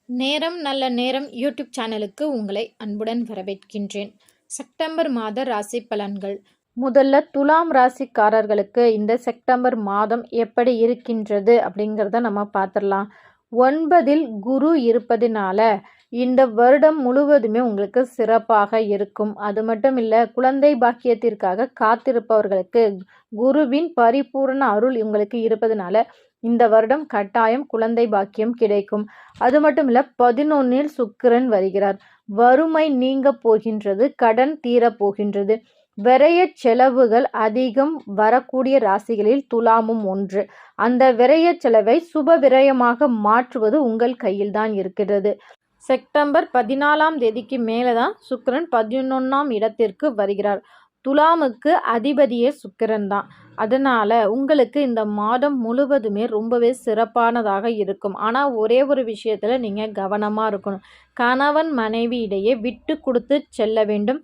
நேரம் நல்ல நேரம் யூடியூப் சேனலுக்கு உங்களை அன்புடன் வரவேற்கின்றேன். செப்டம்பர் மாத ராசி பலன்கள். முதல்ல துலாம் ராசிக்காரர்களுக்கு இந்த செப்டம்பர் மாதம் எப்படி இருக்கின்றது அப்படிங்கிறத நம்ம பார்த்துடலாம். 9ல் குரு இருப்பதினால இந்த வருடம் முழுவதுமே உங்களுக்கு சிறப்பாக இருக்கும். அது மட்டும் இல்லை, குழந்தை பாக்கியத்திற்காக காத்திருப்பவர்களுக்கு குருவின் பரிபூரண அருள் உங்களுக்கு இருப்பதனால இந்த வருடம் கட்டாயம் குழந்தை பாக்கியம் கிடைக்கும். அது மட்டும் இல்லை, 11ல் சுக்கிரன் வருகிறார். வறுமை நீங்க போகின்றது, கடன் தீரப் போகின்றது. விரய செலவுகள் அதிகம் வரக்கூடிய ராசிகளில் துலாமும் ஒன்று. அந்த விரய செலவை சுப விரயமாக மாற்றுவது உங்கள் கையில்தான் இருக்கிறது. செப்டம்பர் 14ஆம் தேதிக்கு மேலே தான் சுக்கிரன் 11ஆம் இடத்திற்கு வருகிறார். துலாமுக்கு அதிபதியே சுக்கிரன் தான். அதனால உங்களுக்கு இந்த மாதம் முழுவதுமே ரொம்பவே சிறப்பானதாக இருக்கும். ஆனால் ஒரே ஒரு விஷயத்தில் நீங்கள் கவனமாக இருக்கணும். கணவன் மனைவி இடையே விட்டு கொடுத்து செல்ல வேண்டும்.